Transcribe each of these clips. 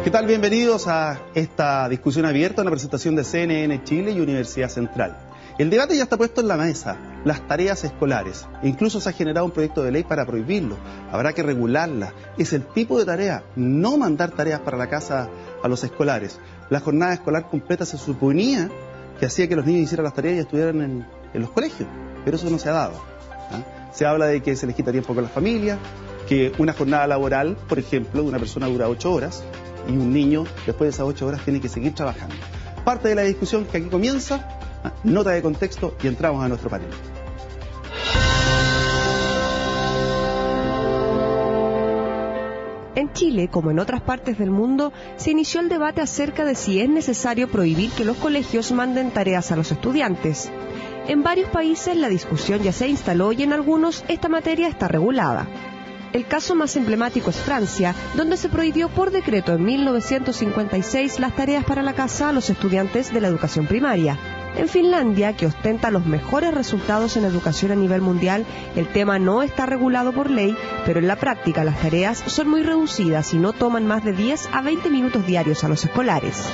¿Qué tal? Bienvenidos a esta discusión abierta, una presentación de CNN Chile y Universidad Central. El debate ya está puesto en la mesa, las tareas escolares. Incluso se ha generado un proyecto de ley para prohibirlo. Habrá que regularlas. Es el tipo de tarea, no mandar tareas para la casa a los escolares. La jornada escolar completa se suponía que hacía que los niños hicieran las tareas y estuvieran en los colegios, pero eso no se ha dado. Se habla de que se les quita tiempo con las familias, que una jornada laboral, por ejemplo, de una persona dura 8 horas y un niño después de esas 8 horas tiene que seguir trabajando. Parte de la discusión que aquí comienza, nota de contexto y entramos a nuestro panel. En Chile, como en otras partes del mundo, se inició el debate acerca de si es necesario prohibir que los colegios manden tareas a los estudiantes. En varios países la discusión ya se instaló y en algunos esta materia está regulada. El caso más emblemático es Francia, donde se prohibió por decreto en 1956 las tareas para la casa a los estudiantes de la educación primaria. En Finlandia, que ostenta los mejores resultados en educación a nivel mundial, el tema no está regulado por ley, pero en la práctica las tareas son muy reducidas y no toman más de 10 a 20 minutos diarios a los escolares.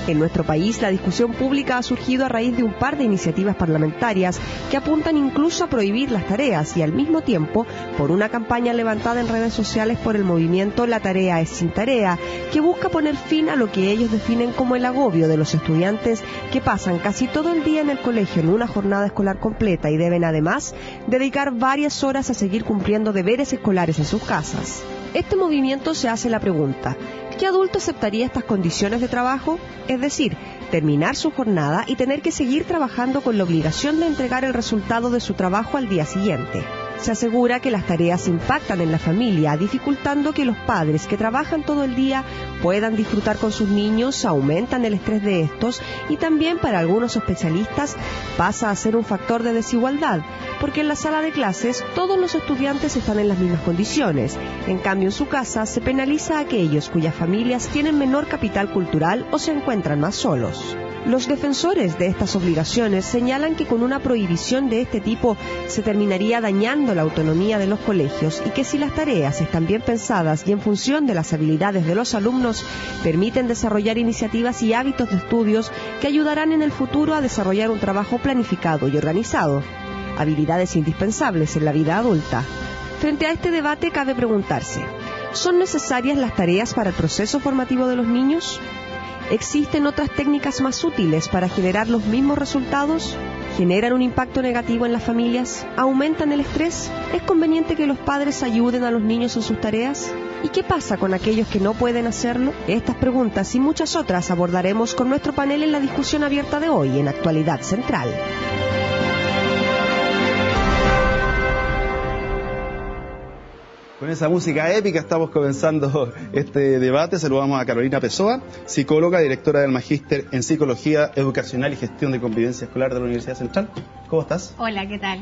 En nuestro país, la discusión pública ha surgido a raíz de un par de iniciativas parlamentarias que apuntan incluso a prohibir las tareas y al mismo tiempo por una campaña levantada en redes sociales por el movimiento La Tarea es Sin Tarea, que busca poner fin a lo que ellos definen como el agobio de los estudiantes que pasan casi todo el día en el colegio en una jornada escolar completa y deben además dedicar varias horas a seguir cumpliendo deberes escolares en sus casas. Este movimiento se hace la pregunta: ¿qué adulto aceptaría estas condiciones de trabajo? Es decir, terminar su jornada y tener que seguir trabajando con la obligación de entregar el resultado de su trabajo al día siguiente. Se asegura que las tareas impactan en la familia, dificultando que los padres que trabajan todo el día puedan disfrutar con sus niños, aumentan el estrés de estos y también para algunos especialistas pasa a ser un factor de desigualdad, porque en la sala de clases todos los estudiantes están en las mismas condiciones. En cambio, en su casa se penaliza a aquellos cuyas familias tienen menor capital cultural o se encuentran más solos. Los defensores de estas obligaciones señalan que con una prohibición de este tipo se terminaría dañando la autonomía de los colegios y que si las tareas están bien pensadas y en función de las habilidades de los alumnos, permiten desarrollar iniciativas y hábitos de estudios que ayudarán en el futuro a desarrollar un trabajo planificado y organizado, habilidades indispensables en la vida adulta. Frente a este debate cabe preguntarse: ¿son necesarias las tareas para el proceso formativo de los niños? ¿Existen otras técnicas más útiles para generar los mismos resultados? ¿Generan un impacto negativo en las familias? ¿Aumentan el estrés? ¿Es conveniente que los padres ayuden a los niños en sus tareas? ¿Y qué pasa con aquellos que no pueden hacerlo? Estas preguntas y muchas otras abordaremos con nuestro panel en la discusión abierta de hoy en Actualidad Central. Con esa música épica estamos comenzando este debate. Saludamos a Carolina Pessoa, psicóloga, directora del Magíster en Psicología Educacional y Gestión de Convivencia Escolar de la Universidad Central. ¿Cómo estás? Hola, ¿qué tal?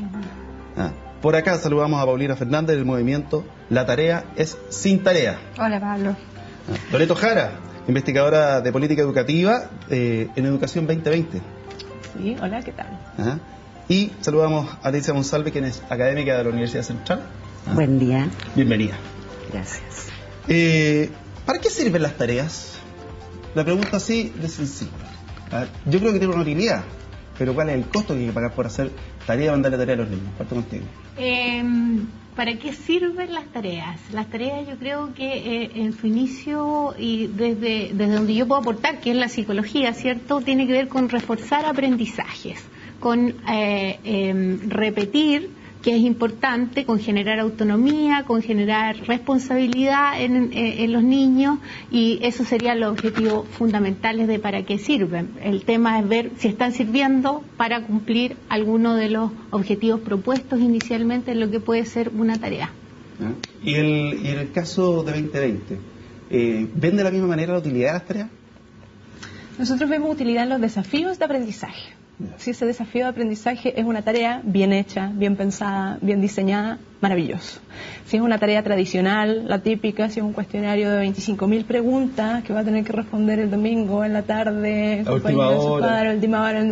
Por acá saludamos a Paulina Fernández del movimiento La Tarea es Sin Tarea. Hola, Pablo. Loreto Jara, investigadora de Política Educativa en Educación 2020. Sí, hola, ¿qué tal? Y saludamos a Alicia Monsalve, quien es académica de la Universidad Central. Buen día. Bienvenida. Gracias. ¿Para qué sirven las tareas? La pregunta así de sencilla. Yo creo que tiene una utilidad, pero ¿cuál es el costo que hay que pagar por hacer tarea, mandarle tarea a los niños? Parto contigo. ¿Para qué sirven las tareas? Las tareas yo creo que en su inicio y desde donde yo puedo aportar, que es la psicología, ¿cierto? Tiene que ver con reforzar aprendizajes, con repetir, que es importante, con generar autonomía, con generar responsabilidad en los niños, y eso serían los objetivos fundamentales de para qué sirven. El tema es ver si están sirviendo para cumplir alguno de los objetivos propuestos inicialmente en lo que puede ser una tarea. Y en el caso de 2020, ¿ven de la misma manera la utilidad de las tareas? Nosotros vemos utilidad en los desafíos de aprendizaje. Si ese desafío de aprendizaje es una tarea bien hecha, bien pensada, bien diseñada, maravilloso. Si es una tarea tradicional, la típica, si es un cuestionario de 25.000 preguntas que va a tener que responder el domingo en la tarde, a última hora,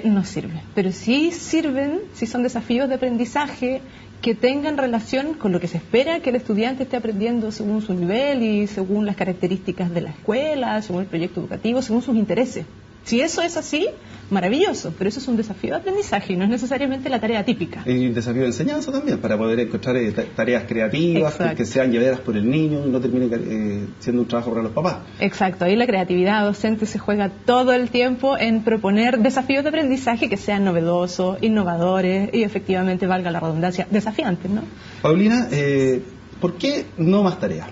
no sirve. Pero sí sirven, si son desafíos de aprendizaje que tengan relación con lo que se espera que el estudiante esté aprendiendo según su nivel y según las características de la escuela, según el proyecto educativo, según sus intereses. Si eso es así, maravilloso, pero eso es un desafío de aprendizaje y no es necesariamente la tarea típica. Y un desafío de enseñanza también, para poder encontrar tareas creativas que sean llevadas por el niño y no termine siendo un trabajo para los papás. Exacto, ahí la creatividad docente se juega todo el tiempo en proponer desafíos de aprendizaje que sean novedosos, innovadores y efectivamente, valga la redundancia, desafiantes, ¿no? Paulina, ¿por qué no más tareas?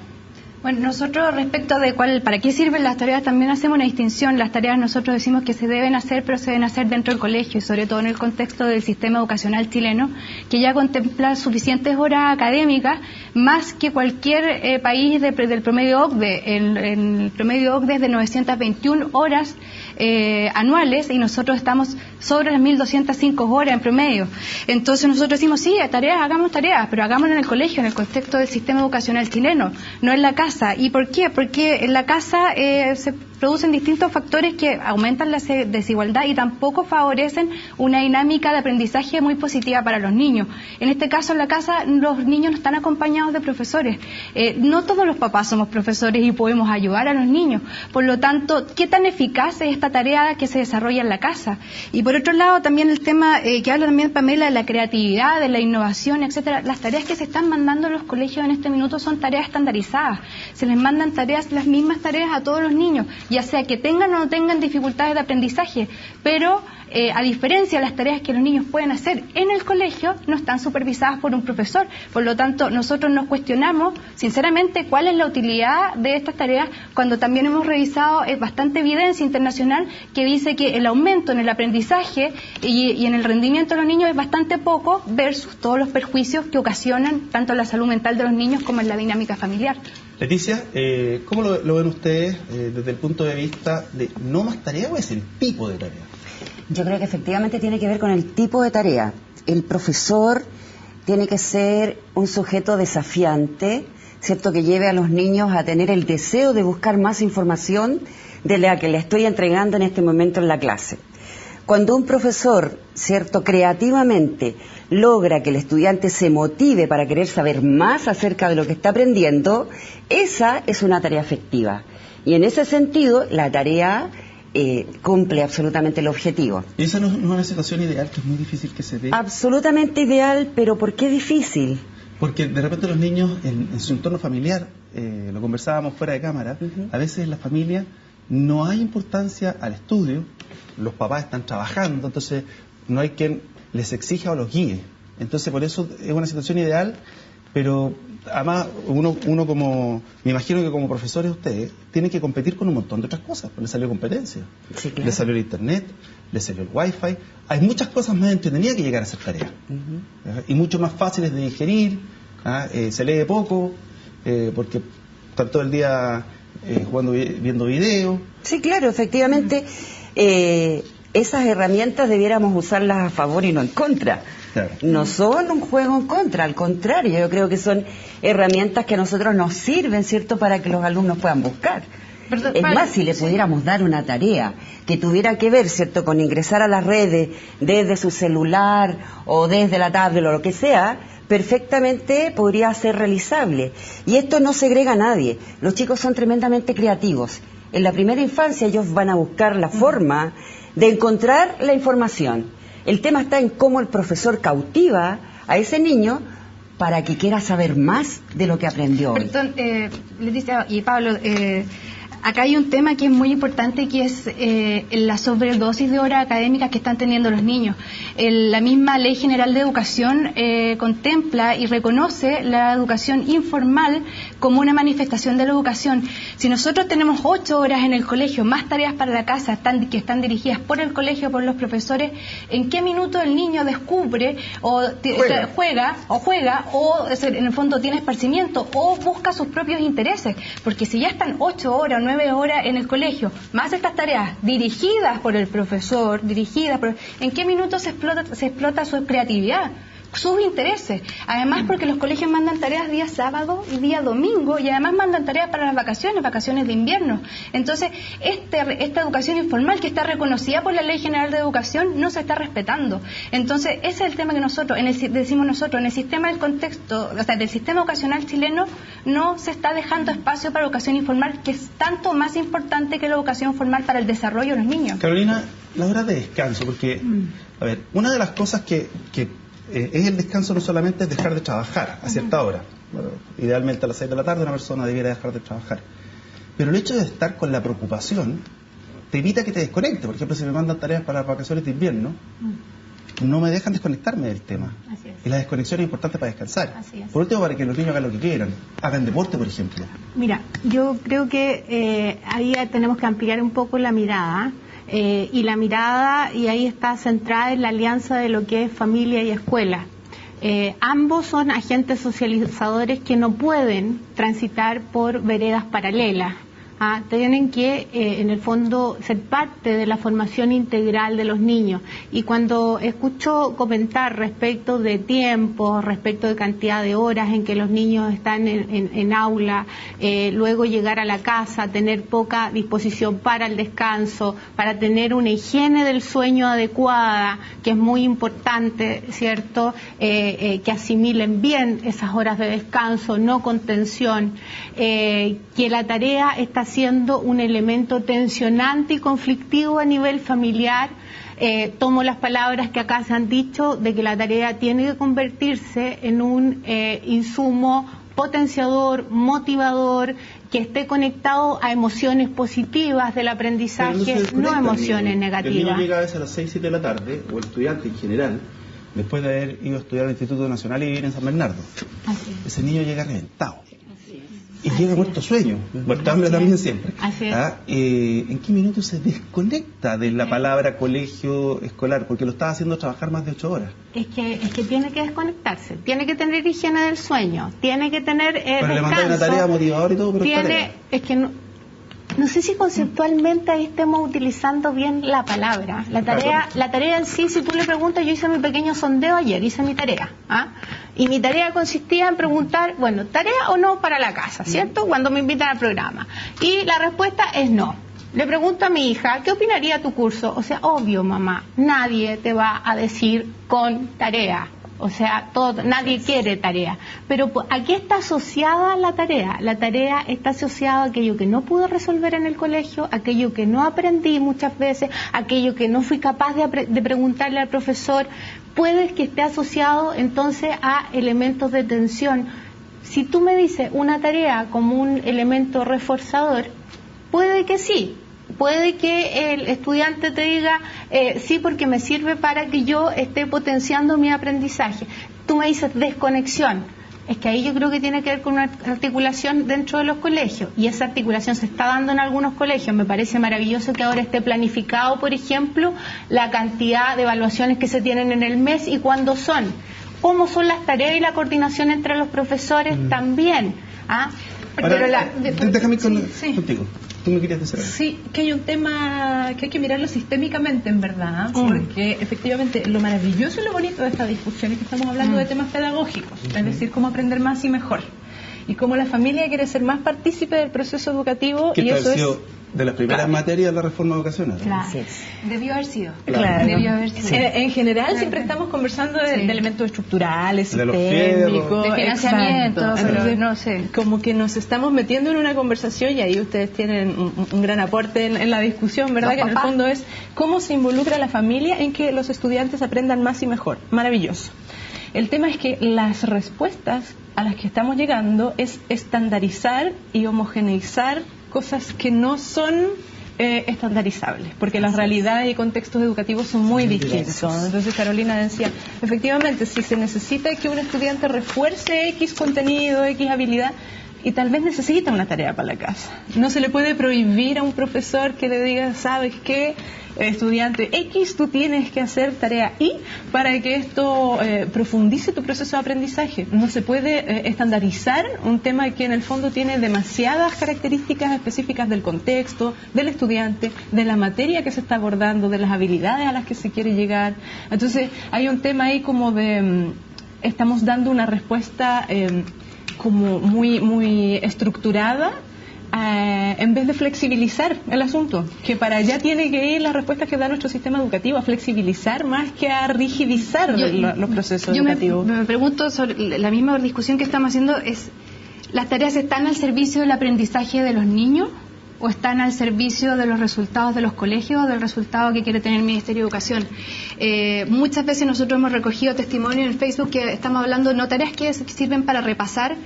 Bueno, nosotros respecto de para qué sirven las tareas también hacemos una distinción. Las tareas nosotros decimos que se deben hacer, pero se deben hacer dentro del colegio y sobre todo en el contexto del sistema educacional chileno, que ya contempla suficientes horas académicas, más que cualquier país del promedio OCDE. El promedio OCDE es de 921 horas anuales y nosotros estamos sobre las 1.205 horas en promedio. Entonces nosotros decimos, sí, hagamos tareas, pero hagámoslo en el colegio, en el contexto del sistema educacional chileno, no en la casa. ¿Y por qué? Porque en la casa se producen distintos factores que aumentan la desigualdad y tampoco favorecen una dinámica de aprendizaje muy positiva para los niños. En este caso, en la casa, los niños no están acompañados de profesores. No todos los papás somos profesores y podemos ayudar a los niños. Por lo tanto, ¿qué tan eficaz es esta tarea que se desarrolla en la casa? Y por otro lado, también el tema que habla también Pamela de la creatividad, de la innovación, etcétera. Las tareas que se están mandando en los colegios en este minuto son tareas estandarizadas. Se les mandan las mismas tareas a todos los niños, ya sea que tengan o no tengan dificultades de aprendizaje, pero a diferencia de las tareas que los niños pueden hacer en el colegio, no están supervisadas por un profesor. Por lo tanto, nosotros nos cuestionamos, sinceramente, cuál es la utilidad de estas tareas, cuando también hemos revisado bastante evidencia internacional que dice que el aumento en el aprendizaje y en el rendimiento de los niños es bastante poco versus todos los perjuicios que ocasionan tanto en la salud mental de los niños como en la dinámica familiar. Leticia, ¿cómo lo ven ustedes desde el punto de vista de no más tarea o es el tipo de tarea? Yo creo que efectivamente tiene que ver con el tipo de tarea. El profesor tiene que ser un sujeto desafiante, ¿cierto?, que lleve a los niños a tener el deseo de buscar más información de la que le estoy entregando en este momento en la clase. Cuando un profesor, ¿cierto?, creativamente logra que el estudiante se motive para querer saber más acerca de lo que está aprendiendo, esa es una tarea efectiva. Y en ese sentido, la tarea cumple absolutamente el objetivo. ¿Y esa no es una situación ideal, que es muy difícil que se dé? Absolutamente ideal, pero ¿por qué difícil? Porque de repente los niños, en su entorno familiar, lo conversábamos fuera de cámara, a veces en la familia no hay importancia al estudio, los papás están trabajando, entonces no hay quien les exija o los guíe. Entonces por eso es una situación ideal, pero además uno como, me imagino que como profesores ustedes, tienen que competir con un montón de otras cosas. Les salió competencia, sí, claro. Les salió el internet, les salió el wifi, hay muchas cosas más entretenidas que llegar a hacer tareas, y mucho más fáciles de digerir, se lee poco, porque están todo el día viendo videos. Sí, claro, efectivamente, esas herramientas debiéramos usarlas a favor y no en contra. Claro. No son un juego en contra, al contrario, yo creo que son herramientas que a nosotros nos sirven, ¿cierto?, para que los alumnos puedan buscar. Es más, si le pudiéramos dar una tarea que tuviera que ver, ¿cierto?, con ingresar a las redes desde su celular o desde la tablet o lo que sea, perfectamente podría ser realizable. Y esto no segrega a nadie. Los chicos son tremendamente creativos. En la primera infancia ellos van a buscar la forma de encontrar la información. El tema está en cómo el profesor cautiva a ese niño para que quiera saber más de lo que aprendió hoy. Perdón, Leticia y Pablo, acá hay un tema que es muy importante, que es la sobredosis de horas académicas que están teniendo los niños. La misma Ley General de Educación contempla y reconoce la educación informal como una manifestación de la educación. Si nosotros tenemos 8 horas en el colegio, más tareas para la casa que están dirigidas por el colegio, por los profesores, ¿en qué minuto el niño descubre o juega o en el fondo tiene esparcimiento o busca sus propios intereses? Porque si ya están 8 horas o 9 horas en el colegio, más estas tareas dirigidas por el profesor, ¿en qué minuto se explota su creatividad? sus intereses. Además, porque los colegios mandan tareas día sábado y día domingo, y además mandan tareas para las vacaciones de invierno. Entonces, esta educación informal, que está reconocida por la Ley General de Educación, no se está respetando. Entonces, ese es el tema que nosotros, decimos nosotros, en el sistema del contexto, o sea, del sistema educacional chileno, no se está dejando espacio para educación informal, que es tanto más importante que la educación formal para el desarrollo de los niños. Carolina, la hora de descanso, porque, a ver, una de las cosas que es el descanso no solamente es dejar de trabajar a cierta hora. Bueno, idealmente a las 6 de la tarde una persona debiera dejar de trabajar. Pero el hecho de estar con la preocupación te evita que te desconecte. Por ejemplo, si me mandan tareas para las vacaciones de invierno, no me dejan desconectarme del tema. Así es. Y la desconexión es importante para descansar. Así es. Por último, para que los niños hagan lo que quieran. Hagan deporte, por ejemplo. Mira, yo creo que ahí tenemos que ampliar un poco la mirada. Y la mirada, y ahí está centrada en la alianza de lo que es familia y escuela. Ambos son agentes socializadores que no pueden transitar por veredas paralelas. Tienen que, en el fondo, ser parte de la formación integral de los niños. Y cuando escucho comentar respecto de tiempo, respecto de cantidad de horas en que los niños están en aula, luego llegar a la casa, tener poca disposición para el descanso, para tener una higiene del sueño adecuada, que es muy importante, ¿cierto? Que asimilen bien esas horas de descanso, no con tensión, que la tarea está siendo un elemento tensionante y conflictivo a nivel familiar. Tomo las palabras que acá se han dicho de que la tarea tiene que convertirse en un insumo potenciador, motivador, que esté conectado a emociones positivas del aprendizaje, no emociones negativas. El niño llega a veces a las 6, 7 de la tarde, o el estudiante en general, después de haber ido a estudiar al Instituto Nacional y vivir en San Bernardo. Así es. Ese niño llega reventado. Y llega muerto sueño, muerto hambre también siempre. Así es. ¿En qué minuto se desconecta de la palabra colegio escolar? Porque lo está haciendo trabajar más de 8 horas. Es que tiene que desconectarse, tiene que tener higiene del sueño, tiene que tener pero descanso. le mandan una tarea motivadora y todo, pero es que no sé si conceptualmente ahí estemos utilizando bien la palabra. La tarea en sí, si tú le preguntas, yo hice mi pequeño sondeo ayer, hice mi tarea. Y mi tarea consistía en preguntar, bueno, ¿tarea o no para la casa? ¿Cierto? Cuando me invitan al programa. Y la respuesta es no. Le pregunto a mi hija, ¿qué opinaría tu curso? O sea, obvio, mamá, nadie te va a decir con tarea. O sea, nadie quiere tarea. Pero ¿a qué está asociada la tarea? La tarea está asociada a aquello que no pude resolver en el colegio, aquello que no aprendí muchas veces, aquello que no fui capaz de preguntarle al profesor. Puede que esté asociado entonces a elementos de tensión. Si tú me dices una tarea como un elemento reforzador, puede que sí. Puede que el estudiante te diga, sí, porque me sirve para que yo esté potenciando mi aprendizaje. Tú me dices desconexión. Es que ahí yo creo que tiene que ver con una articulación dentro de los colegios. Y esa articulación se está dando en algunos colegios. Me parece maravilloso que ahora esté planificado, por ejemplo, la cantidad de evaluaciones que se tienen en el mes y cuándo son. Cómo son las tareas y la coordinación entre los profesores también. Ahora, déjame contigo. ¿Tú me querías decir algo? Sí, que hay un tema que hay que mirarlo sistémicamente, en verdad, porque efectivamente lo maravilloso y lo bonito de esta discusión es que estamos hablando de temas pedagógicos, es decir, cómo aprender más y mejor, y cómo la familia quiere ser más partícipe del proceso educativo, y eso es de las primeras materias de la reforma educacional. Claro. Sí. Debió haber sido. Claro. Debió haber sido. Sí. En general siempre estamos conversando de elementos estructurales, sistémicos, de financiamiento, pero no sé. Como que nos estamos metiendo en una conversación, y ahí ustedes tienen un gran aporte en la discusión, ¿verdad? Que en el fondo es cómo se involucra la familia en que los estudiantes aprendan más y mejor. Maravilloso. El tema es que las respuestas a las que estamos llegando es estandarizar y homogeneizar cosas que no son estandarizables, porque las realidades y contextos educativos son muy distintos. Entonces Carolina decía, efectivamente, si se necesita que un estudiante refuerce X contenido, X habilidad, y tal vez necesita una tarea para la casa. No se le puede prohibir a un profesor que le diga, ¿sabes qué? Estudiante X, tú tienes que hacer tarea Y para que esto profundice tu proceso de aprendizaje. No se puede estandarizar un tema que en el fondo tiene demasiadas características específicas del contexto, del estudiante, de la materia que se está abordando, de las habilidades a las que se quiere llegar. Entonces hay un tema ahí como de estamos dando una respuesta como muy estructurada, en vez de flexibilizar el asunto, que para allá tiene que ir las respuestas que da nuestro sistema educativo, a flexibilizar más que a rigidizar los procesos educativos. Me pregunto sobre la misma discusión que estamos haciendo, es ¿las tareas están al servicio del aprendizaje de los niños o están al servicio de los resultados de los colegios o del resultado que quiere tener el Ministerio de Educación? Muchas veces nosotros hemos recogido testimonio en Facebook que estamos hablando no tareas que sirven para repasar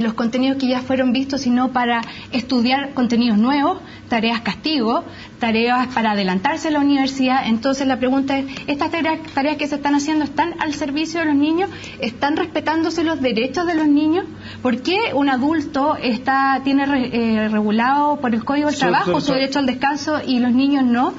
los contenidos que ya fueron vistos, sino para estudiar contenidos nuevos, tareas castigo, tareas para adelantarse a la universidad. Entonces la pregunta es, ¿estas tareas que se están haciendo están al servicio de los niños? ¿Están respetándose los derechos de los niños? ¿Por qué un adulto tiene regulado por el Código del Trabajo su derecho al descanso y los niños no?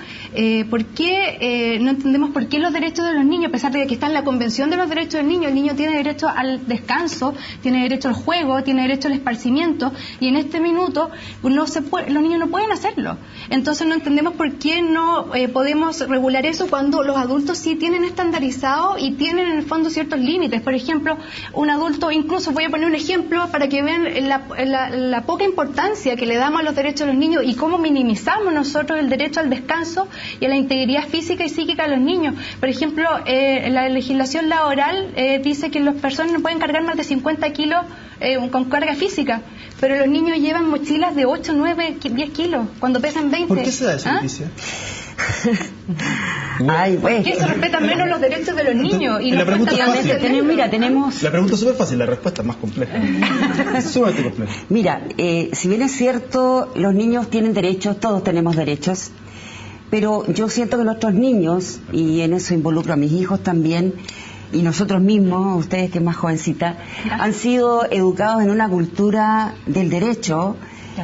¿Por qué no entendemos por qué los derechos de los niños, a pesar de que está en la Convención de los Derechos del Niño, el niño tiene derecho al descanso, tiene derecho al juego, tiene derecho al esparcimiento, y en este minuto los niños no pueden hacerlo? Entonces no entendemos por qué no podemos regular eso cuando los adultos sí tienen estandarizado y tienen en el fondo ciertos límites. Por ejemplo, un adulto, incluso voy a poner un ejemplo para que vean la poca importancia que le damos a los derechos de los niños y cómo minimizamos nosotros el derecho al descanso y a la integridad física y psíquica de los niños. Por ejemplo, la legislación laboral dice que las personas no pueden cargar más de 50 kilos con carga física, pero los niños llevan mochilas de 8, 9, 10 kilos cuando pesan 20. ¿Por qué se da eso, Leticia? Ay, pues. ¿Por qué se respetan menos los derechos de los niños? Y la pregunta es fácil. Tenemos... La pregunta es súper fácil, la respuesta es más compleja. Sumamente compleja. Mira, si bien es cierto, los niños tienen derechos, todos tenemos derechos, pero yo siento que nuestros niños, y en eso involucro a mis hijos también, y nosotros mismos, ustedes que es más jovencita, han sido educados en una cultura del derecho,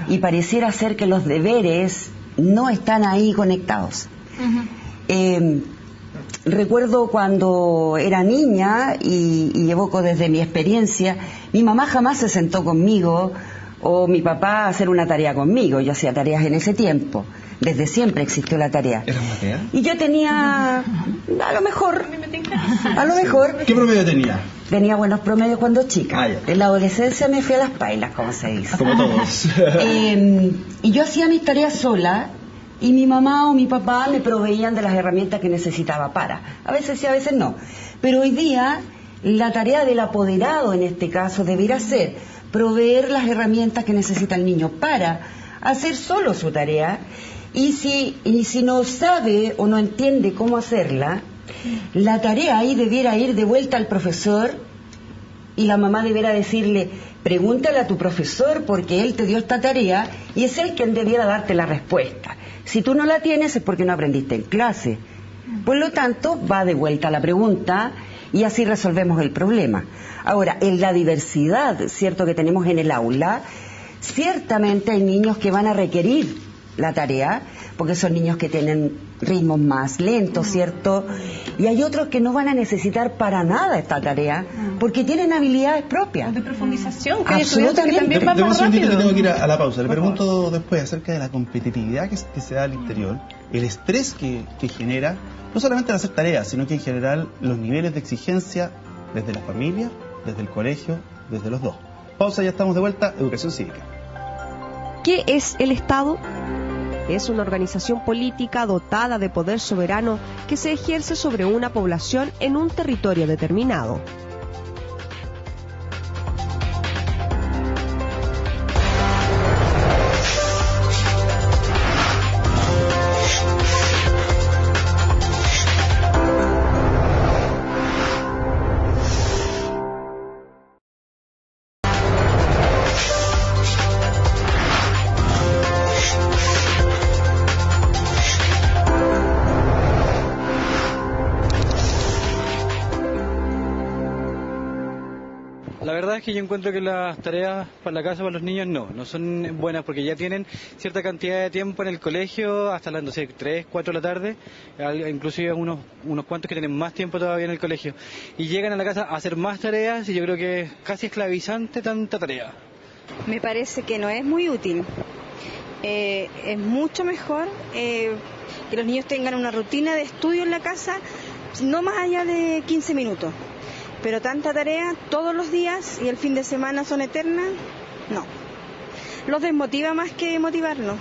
y pareciera ser que los deberes no están ahí conectados. Recuerdo cuando era niña, y evoco desde mi experiencia, mi mamá jamás se sentó conmigo o mi papá a hacer una tarea conmigo. Yo hacía tareas en ese tiempo, desde siempre existió la tarea. ¿Era una tarea? Y yo tenía, a lo mejor. ¿Qué promedio tenía? Tenía buenos promedios cuando chica. Ah, ya. En la adolescencia me fui a las pailas, como se dice. Como todos. Y yo hacía mis tareas sola, y mi mamá o mi papá me proveían de las herramientas que necesitaba para. A veces sí, a veces no. Pero hoy día, la tarea del apoderado, en este caso, debería ser proveer las herramientas que necesita el niño para hacer solo su tarea, y si no sabe o no entiende cómo hacerla, la tarea ahí debiera ir de vuelta al profesor, y la mamá debiera decirle, pregúntale a tu profesor porque él te dio esta tarea y es él quien debiera darte la respuesta. Si tú no la tienes es porque no aprendiste en clase. Por lo tanto, va de vuelta a la pregunta y así resolvemos el problema. Ahora, en la diversidad, cierto, que tenemos en el aula, ciertamente hay niños que van a requerir la tarea, porque son niños que tienen ritmos más lentos, ¿cierto? Y hay otros que no van a necesitar para nada esta tarea, porque tienen habilidades propias. De profundización, que absolutamente. Que también van más rápido. Tengo que ir a la pausa. Le pregunto después acerca de la competitividad que se da al interior, el estrés que genera, no solamente al hacer tareas, sino que en general los niveles de exigencia desde la familia, desde el colegio, desde los dos. Pausa, ya estamos de vuelta. Educación Cívica. ¿Qué es el Estado? Es una organización política dotada de poder soberano que se ejerce sobre una población en un territorio determinado. La verdad es que yo encuentro que las tareas para la casa para los niños no son buenas, porque ya tienen cierta cantidad de tiempo en el colegio, hasta las, no sé, 3, 4 de la tarde, inclusive unos cuantos que tienen más tiempo todavía en el colegio, y llegan a la casa a hacer más tareas, y yo creo que es casi esclavizante tanta tarea. Me parece que no es muy útil. Es mucho mejor que los niños tengan una rutina de estudio en la casa, no más allá de 15 minutos. Pero tanta tarea todos los días y el fin de semana son eternas, no. Los desmotiva más que motivarnos.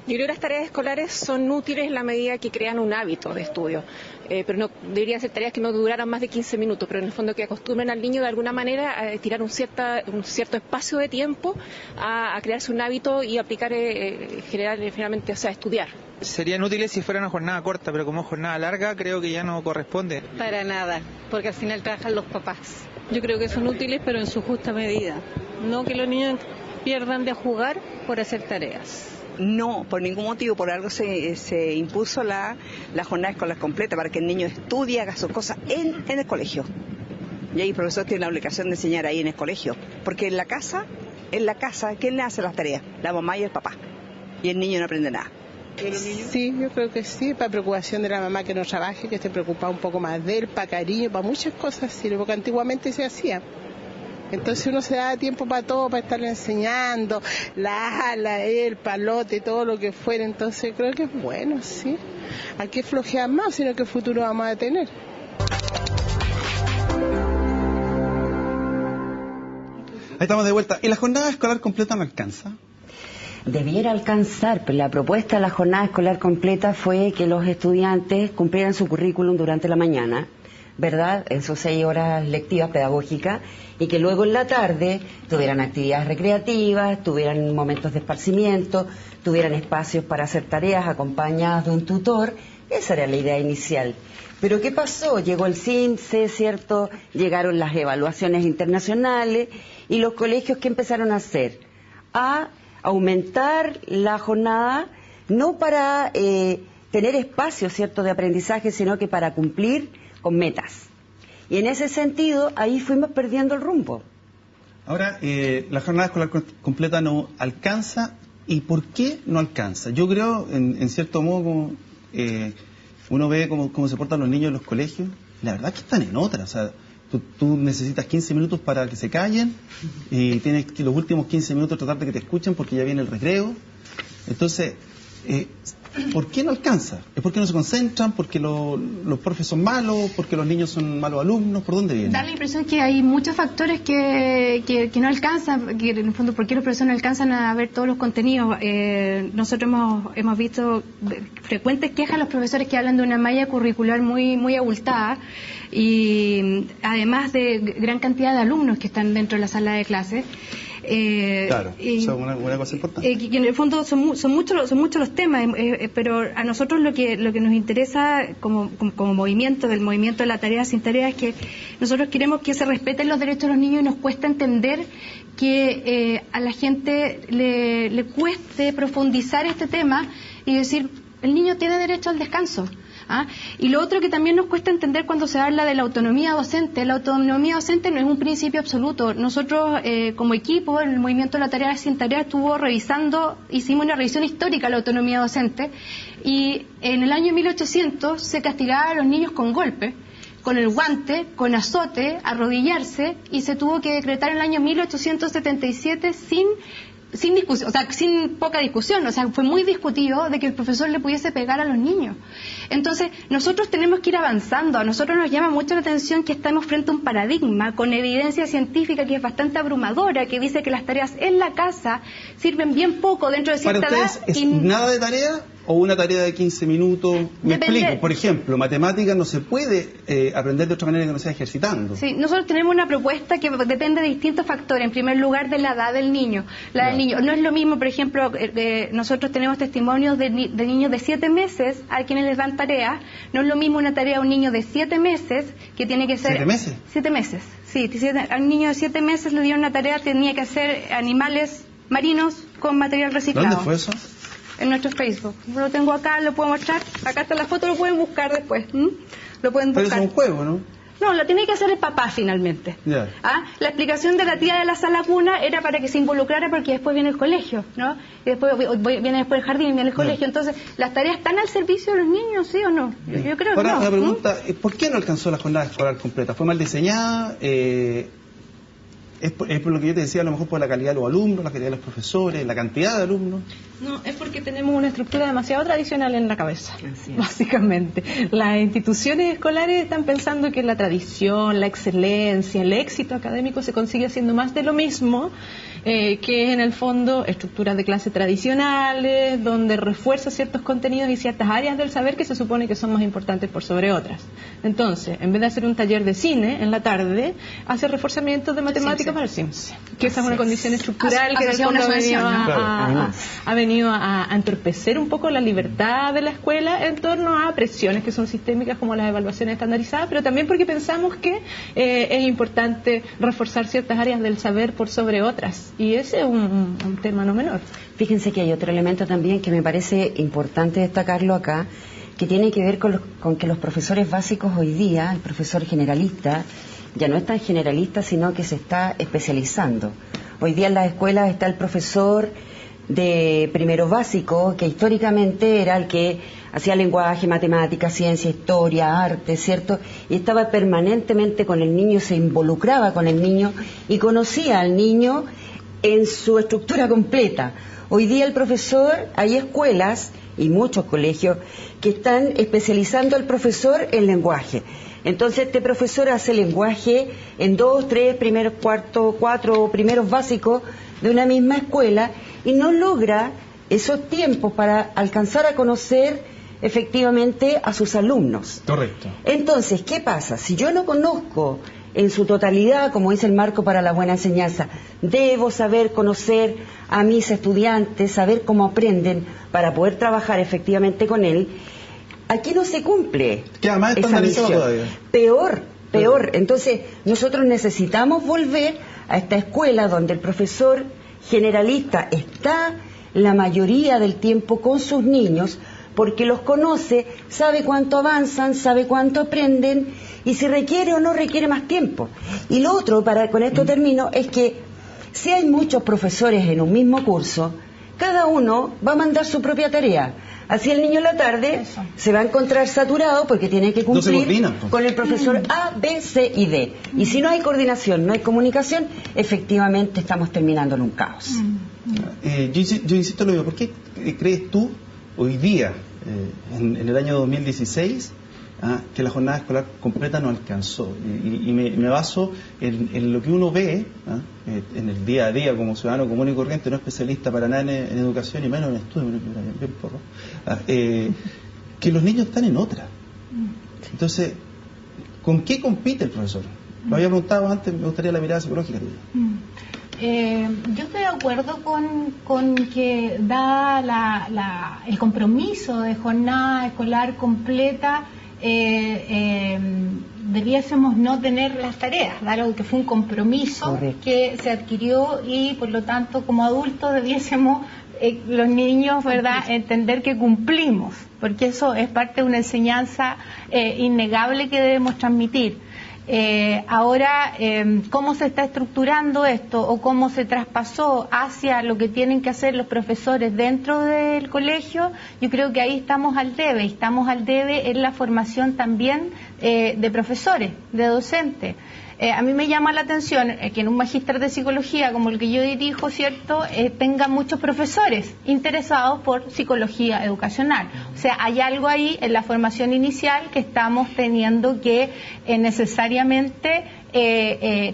Yo creo que las tareas escolares son útiles en la medida que crean un hábito de estudio, pero no deberían ser tareas que no duraran más de 15 minutos, pero en el fondo que acostumbren al niño de alguna manera a estirar un cierto espacio de tiempo a crearse un hábito y aplicar, finalmente, o sea, estudiar. Serían útiles si fuera una jornada corta, pero como es jornada larga creo que ya no corresponde. Para nada, porque al final trabajan los papás. Yo creo que son útiles, pero en su justa medida. No que los niños pierdan de jugar por hacer tareas. No, por ningún motivo, por algo se impuso la jornada escolar completa para que el niño estudie, haga sus cosas en el colegio. Y ahí el profesor tiene la obligación de enseñar ahí en el colegio, porque en la casa, ¿quién le hace las tareas? La mamá y el papá. Y el niño no aprende nada. Sí, yo creo que sí, para preocupación de la mamá que no trabaje, que esté preocupada un poco más de él, para cariño, para muchas cosas sirve, porque antiguamente se hacía. Entonces uno se da tiempo para todo, para estarle enseñando, la ala, el palote, todo lo que fuera. Entonces creo que es bueno, sí. Hay que flojear más, sino que futuro vamos a tener. Ahí estamos de vuelta. ¿Y la jornada escolar completa no alcanza? Debiera alcanzar, pero la propuesta de la jornada escolar completa fue que los estudiantes cumplieran su currículum durante la mañana, ¿verdad? En sus 6 horas lectivas pedagógicas, y que luego en la tarde tuvieran actividades recreativas, tuvieran momentos de esparcimiento, tuvieran espacios para hacer tareas acompañadas de un tutor. Esa era la idea inicial. Pero ¿qué pasó? Llegó el CINCE, ¿cierto? Llegaron las evaluaciones internacionales y los colegios, ¿qué empezaron a hacer? A aumentar la jornada, no para tener espacios, ¿cierto?, de aprendizaje, sino que para cumplir con metas. Y en ese sentido, ahí fuimos perdiendo el rumbo. Ahora, la jornada escolar completa no alcanza. ¿Y por qué no alcanza? Yo creo, en cierto modo, como, uno ve cómo se portan los niños en los colegios, la verdad es que están en otra. O sea, tú necesitas 15 minutos para que se callen y tienes que los últimos 15 minutos tratar de que te escuchen porque ya viene el recreo. Entonces, ¿por qué no alcanza? ¿Es porque no se concentran? ¿Porque los profes son malos? ¿Porque los niños son malos alumnos? ¿Por dónde viene? Da la impresión que hay muchos factores que no alcanzan, que en el fondo, ¿por qué los profesores no alcanzan a ver todos los contenidos? Nosotros hemos visto frecuentes quejas a los profesores que hablan de una malla curricular muy abultada, y además de gran cantidad de alumnos que están dentro de la sala de clases. Claro, eso es una cosa importante. Que en el fondo son muchos los temas, pero a nosotros lo que nos interesa como movimiento, del movimiento de la tarea sin tarea, es que nosotros queremos que se respeten los derechos de los niños, y nos cuesta entender que a la gente le cueste profundizar este tema y decir, el niño tiene derecho al descanso. Y lo otro que también nos cuesta entender cuando se habla de la autonomía docente. La autonomía docente no es un principio absoluto. Nosotros, como equipo, el movimiento de la tarea sin tarea hicimos una revisión histórica de la autonomía docente, y en el año 1800 se castigaba a los niños con golpe, con el guante, con azote, arrodillarse, y se tuvo que decretar en el año 1877 sin discusión, o sea, sin poca discusión. O sea, fue muy discutido de que el profesor le pudiese pegar a los niños. Entonces, nosotros tenemos que ir avanzando. A nosotros nos llama mucho la atención que estamos frente a un paradigma con evidencia científica que es bastante abrumadora, que dice que las tareas en la casa sirven bien poco dentro de cierta edad. ¿Para ustedes es nada de tarea o una tarea de 15 minutos? Me explico. Por ejemplo, matemáticas no se puede aprender de otra manera que no sea ejercitando. Sí, nosotros tenemos una propuesta que depende de distintos factores. En primer lugar, de la edad del niño. La del niño. No es lo mismo, por ejemplo, nosotros tenemos testimonios de niños de 7 meses a quienes les dan tareas. No es lo mismo una tarea a un niño de 7 meses que tiene que ser... ¿7 meses? 7 meses, sí. A un niño de 7 meses le dieron una tarea, tenía que hacer animales marinos con material reciclado. ¿Dónde fue eso? En nuestro Facebook. Lo tengo acá, lo puedo mostrar. Acá está la foto, lo pueden buscar después. Lo pueden buscar. Pero es un juego, ¿no? No, lo tiene que hacer el papá finalmente. Yeah. La explicación de la tía de la sala cuna era para que se involucrara, porque después viene el colegio, ¿no? Y después viene después el jardín y viene el colegio. Entonces, ¿las tareas están al servicio de los niños, sí o no? Yo creo que no. Ahora, la pregunta, ¿por qué no alcanzó la jornada escolar completa? ¿Fue mal diseñada? ¿Es por lo que yo te decía, a lo mejor por la calidad de los alumnos, la calidad de los profesores, la cantidad de alumnos? No, es porque tenemos una estructura demasiado tradicional en la cabeza, básicamente. Las instituciones escolares están pensando que la tradición, la excelencia, el éxito académico se consigue haciendo más de lo mismo, que es en el fondo estructuras de clase tradicionales, donde refuerza ciertos contenidos y ciertas áreas del saber que se supone que son más importantes por sobre otras. Entonces, en vez de hacer un taller de cine en la tarde, hace reforzamientos de matemáticas para el CIMSE, que esa es una condición estructural que en el fondo ha venido a entorpecer un poco la libertad de la escuela en torno a presiones que son sistémicas como las evaluaciones estandarizadas, pero también porque pensamos que es importante reforzar ciertas áreas del saber por sobre otras. Y ese es un tema no menor. Fíjense que hay otro elemento también que me parece importante destacarlo acá, que tiene que ver con que los profesores básicos hoy día, el profesor generalista, ya no es tan generalista, sino que se está especializando. Hoy día en las escuelas está el profesor de primero básico, que históricamente era el que hacía lenguaje, matemáticas, ciencia, historia, arte, ¿cierto? Y estaba permanentemente con el niño, se involucraba con el niño y conocía al niño en su estructura completa. Hoy día el profesor, hay escuelas y muchos colegios que están especializando al profesor en lenguaje. Entonces este profesor hace lenguaje en 2, 3, primeros, cuarto, 4 primeros básicos de una misma escuela y no logra esos tiempos para alcanzar a conocer efectivamente a sus alumnos. Correcto. Entonces, ¿qué pasa? Si yo no conozco en su totalidad, como dice el marco para la buena enseñanza, debo saber conocer a mis estudiantes, saber cómo aprenden para poder trabajar efectivamente con él. Aquí no se cumple esa misión. Peor. Entonces, nosotros necesitamos volver a esta escuela donde el profesor generalista está la mayoría del tiempo con sus niños, porque los conoce, sabe cuánto avanzan, sabe cuánto aprenden y si requiere o no requiere más tiempo. Y lo otro, con esto termino, es que si hay muchos profesores en un mismo curso, cada uno va a mandar su propia tarea. Así el niño en la tarde se va a encontrar saturado porque tiene que cumplir con el profesor A, B, C y D. Y si no hay coordinación, no hay comunicación, efectivamente estamos terminando en un caos. Yo insisto en lo mismo. ¿Por qué crees tú hoy día, en el año 2016, que la jornada escolar completa no alcanzó? Y me baso en lo que uno ve en el día a día como ciudadano común y corriente, no especialista para nada en educación y menos en estudio, bien porro, que los niños están en otra. Entonces, ¿con qué compite el profesor? Lo había preguntado antes, me gustaría la mirada psicológica tuya. Yo estoy de acuerdo con que da el compromiso de jornada escolar completa, debiésemos no tener las tareas, dado que fue un compromiso que se adquirió y por lo tanto como adultos debiésemos los niños, ¿verdad?, entender que cumplimos, porque eso es parte de una enseñanza innegable que debemos transmitir. Ahora, cómo se está estructurando esto o cómo se traspasó hacia lo que tienen que hacer los profesores dentro del colegio, yo creo que ahí estamos al debe en la formación también de profesores, de docentes. A mí me llama la atención que en un magíster de psicología como el que yo dirijo, ¿cierto?, tenga muchos profesores interesados por psicología educacional. O sea, hay algo ahí en la formación inicial que estamos teniendo que necesariamente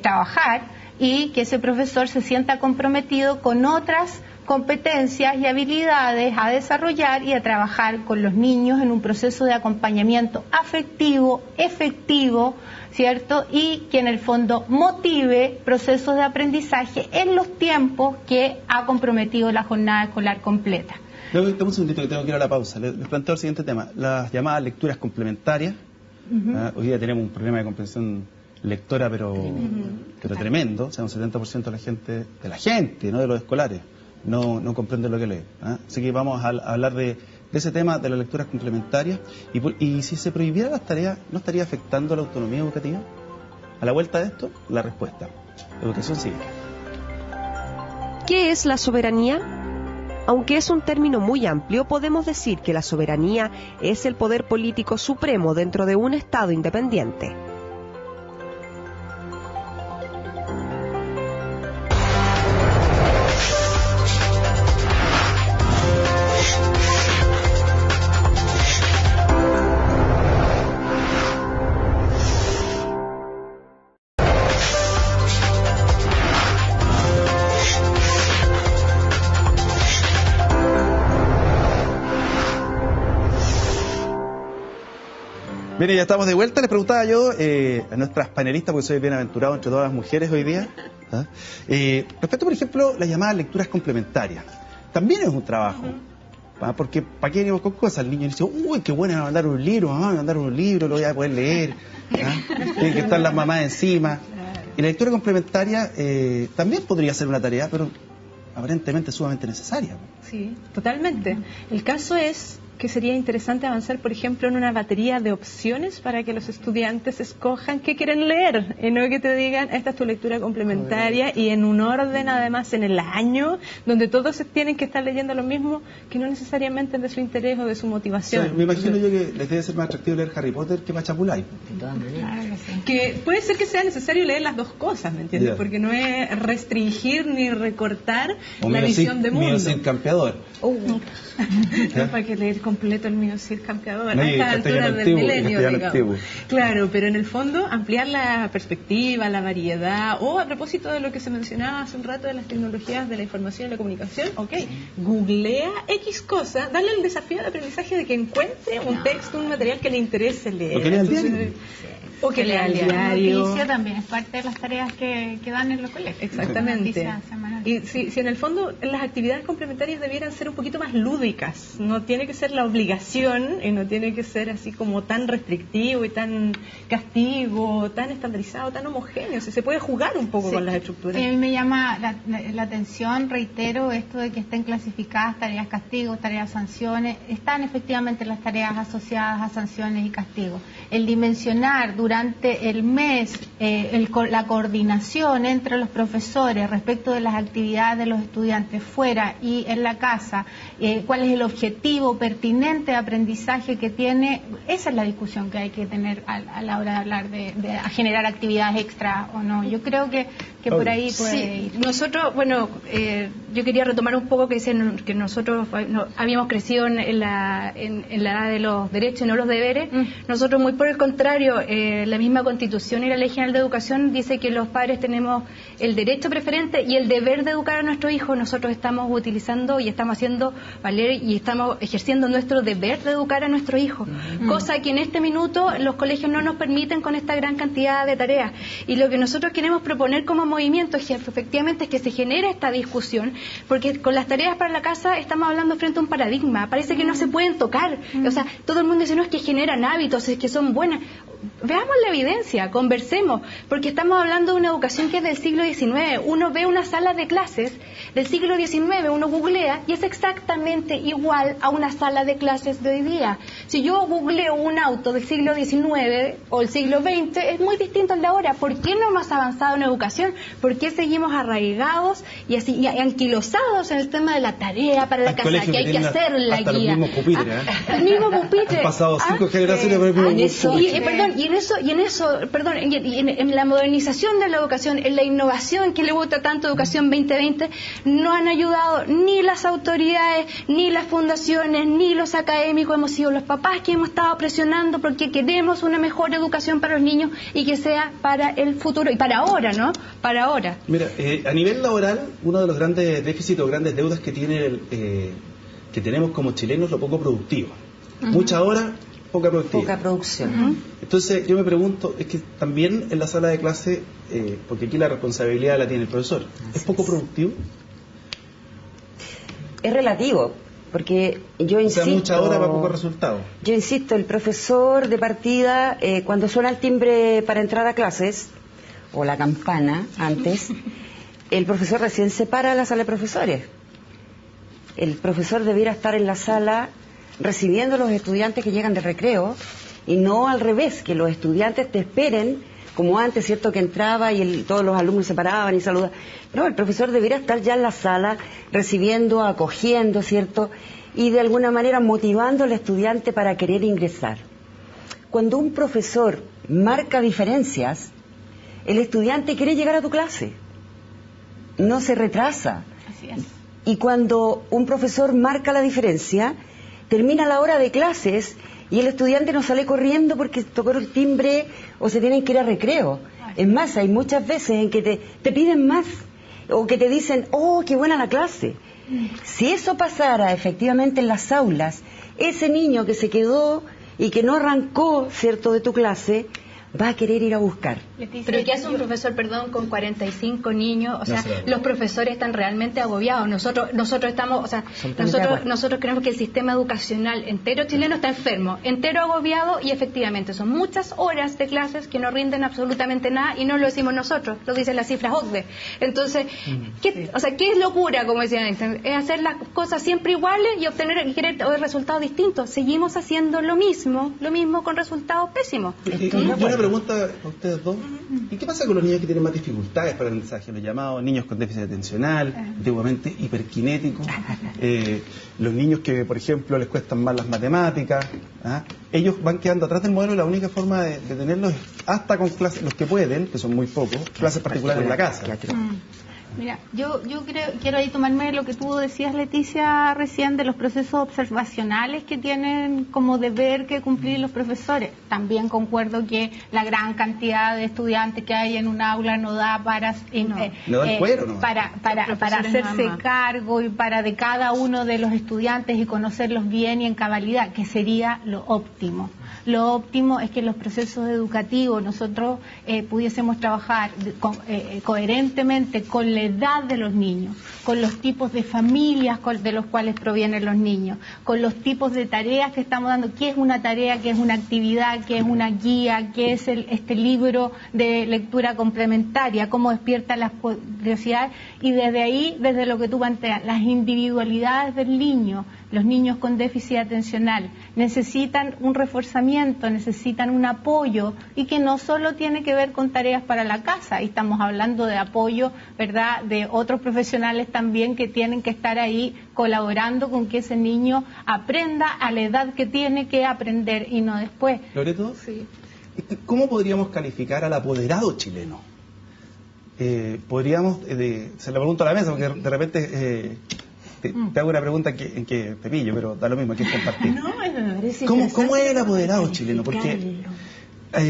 trabajar y que ese profesor se sienta comprometido con otras competencias y habilidades a desarrollar y a trabajar con los niños en un proceso de acompañamiento afectivo, efectivo, ¿cierto? Y que en el fondo motive procesos de aprendizaje en los tiempos que ha comprometido la jornada escolar completa. Dame un segundito que tengo que ir a la pausa. Les planteo el siguiente tema, las llamadas lecturas complementarias. Hoy día tenemos un problema de comprensión lectora pero tremendo. O sea, un 70% de la gente, no de los escolares, no comprende lo que lee. Así que vamos a hablar de ese tema de las lecturas complementarias y si se prohibieran las tareas, ¿no estaría afectando la autonomía educativa? A la vuelta de esto, la respuesta: educación cívica. ¿Qué es la soberanía? Aunque es un término muy amplio, podemos decir que la soberanía es el poder político supremo dentro de un Estado independiente. Bien, ya estamos de vuelta. Les preguntaba yo a nuestras panelistas, porque soy bienaventurado entre todas las mujeres hoy día, respecto, por ejemplo, las llamadas lecturas complementarias. También es un trabajo. Porque ¿para qué venimos con cosas? El niño dice, uy, qué bueno, me mandar un libro, mamá, me mandaron un libro, lo voy a poder leer. Tienen que estar las mamás encima. Y la lectura complementaria también podría ser una tarea, pero aparentemente sumamente necesaria. Sí, totalmente. El caso es que sería interesante avanzar, por ejemplo, en una batería de opciones para que los estudiantes escojan qué quieren leer, y no que te digan, esta es tu lectura complementaria, y en un orden, además, en el año, donde todos tienen que estar leyendo lo mismo, que no necesariamente es de su interés o de su motivación. O sea, me imagino yo que les debe ser más atractivo leer Harry Potter que Machapulay. Que puede ser que sea necesario leer las dos cosas, ¿me entiendes? Yeah. Porque no es restringir ni recortar la visión de mundo. Mío sin campeador. No, para que leer completo el mío sin campeador a esta altura del milenio, digamos. Claro, pero en el fondo ampliar la perspectiva, la variedad, o a propósito de lo que se mencionaba hace un rato de las tecnologías de la información y la comunicación, googlea X cosa, dale el desafío de aprendizaje de que encuentre un texto, un material que le interese leer. O que lea el diario. Noticia también es parte de las tareas que dan en los colegios. Exactamente. Y si en el fondo las actividades complementarias debieran ser un poquito más lúdicas, no tiene que ser la obligación y no tiene que ser así como tan restrictivo y tan castigo, tan estandarizado, tan homogéneo. Se puede jugar un poco con las estructuras. A mí me llama la atención, reitero, esto de que estén clasificadas tareas castigos, tareas sanciones. Están efectivamente las tareas asociadas a sanciones y castigos. El dimensionar durante el mes la coordinación entre los profesores respecto de las actividades de los estudiantes fuera y en la casa, cuál es el objetivo pertinente de aprendizaje que tiene, esa es la discusión que hay que tener a la hora de hablar de generar actividades extra o no. Yo creo que por ahí puede ir. Nosotros, yo quería retomar un poco que dicen que nosotros habíamos crecido en la edad de los derechos y no los deberes. Nosotros, muy por el contrario, la misma Constitución y la Ley General de Educación dice que los padres tenemos el derecho preferente y el deber de educar a nuestros hijos. Nosotros estamos utilizando y estamos haciendo valer y estamos ejerciendo nuestro deber de educar a nuestros hijos, cosa que en este minuto los colegios no nos permiten con esta gran cantidad de tareas. Y lo que nosotros queremos proponer como movimiento efectivamente es que se genere esta discusión, porque con las tareas para la casa estamos hablando frente a un paradigma, parece que no se pueden tocar, o sea, todo el mundo dice, no, es que generan hábitos, es que son buenas. Veamos la evidencia, conversemos, porque estamos hablando de una educación que es del siglo XIX. Uno ve una sala de clases del siglo XIX, uno googlea y es exactamente igual a una sala de clases de hoy día. Si yo googleo un auto del siglo XIX o el siglo XX, es muy distinto al de ahora. ¿Por qué no hemos avanzado en educación? ¿Por qué seguimos arraigados y anquilosados en el tema de la tarea para la casa, que hay que hacer la guía? El mismo pupitre, el mismo pupitre. Han pasado 5 generaciones por el mismo pupitre. Y en la modernización de la educación, en la innovación que le gusta tanto Educación 2020, no han ayudado ni las autoridades, ni las fundaciones, ni los académicos. Hemos sido los papás que hemos estado presionando porque queremos una mejor educación para los niños y que sea para el futuro y para ahora, ¿no? Para ahora. Mira, a nivel laboral, uno de los grandes déficits o grandes deudas que tenemos como chilenos es lo poco productivo. Muchas horas, poca producción. Entonces yo me pregunto, es que también en la sala de clase, porque aquí la responsabilidad la tiene el profesor, ¿es poco productivo? Es relativo, porque yo insisto... O sea, muchas horas para poco resultado. Yo insisto, el profesor de partida, cuando suena el timbre para entrar a clases, o la campana antes, el profesor recién se para a la sala de profesores. El profesor debiera estar en la sala recibiendo a los estudiantes que llegan de recreo y no al revés, que los estudiantes te esperen como antes, ¿cierto? Que entraba y todos los alumnos se paraban y saludaban. No, el profesor debiera estar ya en la sala recibiendo, acogiendo, ¿cierto? Y de alguna manera motivando al estudiante para querer ingresar. Cuando un profesor marca diferencias, el estudiante quiere llegar a tu clase, no se retrasa. Así es. Y cuando un profesor marca la diferencia, termina la hora de clases y el estudiante no sale corriendo porque tocó el timbre o se tienen que ir a recreo. Es más, hay muchas veces en que te piden más o que te dicen, oh, qué buena la clase. Si eso pasara efectivamente en las aulas, ese niño que se quedó y que no arrancó, ¿cierto?, de tu clase, va a querer ir a buscar. Pero ¿qué hace un profesor, perdón, con 45 niños? O sea, los profesores están realmente agobiados. Nosotros estamos, o sea, nosotros creemos que el sistema educacional entero chileno está enfermo, entero agobiado, y efectivamente son muchas horas de clases que no rinden absolutamente nada, y no lo decimos nosotros, lo dicen las cifras OCDE. Entonces, ¿qué es locura, como decían Einstein? Es hacer las cosas siempre iguales y querer resultados distintos. Seguimos haciendo lo mismo con resultados pésimos. Una pregunta a ustedes dos. ¿Y qué pasa con los niños que tienen más dificultades para el aprendizaje? Los llamados niños con déficit atencional, antiguamente hiperkinéticos, los niños que, por ejemplo, les cuestan más las matemáticas, ellos van quedando atrás del modelo, y la única forma de tenerlos es hasta con clases, los que pueden, que son muy pocos, clases particulares en la casa. Mira, yo quiero ahí tomarme lo que tú decías, Leticia, recién, de los procesos observacionales que tienen como deber que cumplir los profesores. También concuerdo que la gran cantidad de estudiantes que hay en un aula no da para hacerse cargo y para de cada uno de los estudiantes y conocerlos bien y en cabalidad, que sería lo óptimo. Lo óptimo es que los procesos educativos nosotros pudiésemos trabajar coherentemente con la edad de los niños, con los tipos de familias de los cuales provienen los niños, con los tipos de tareas que estamos dando, qué es una tarea, qué es una actividad, qué es una guía, qué es este libro de lectura complementaria, cómo despierta las curiosidades, y desde ahí, desde lo que tú planteas, las individualidades del niño. Los niños con déficit atencional necesitan un reforzamiento, necesitan un apoyo, y que no solo tiene que ver con tareas para la casa, y estamos hablando de apoyo, ¿verdad?, de otros profesionales también que tienen que estar ahí colaborando con que ese niño aprenda a la edad que tiene que aprender y no después. ¿Loreto? Sí. ¿Cómo podríamos calificar al apoderado chileno? Podríamos, se lo pregunto a la mesa, porque de repente... Te hago una pregunta en que te pillo, pero da lo mismo, hay que compartir. ¿Cómo es el apoderado chileno? Porque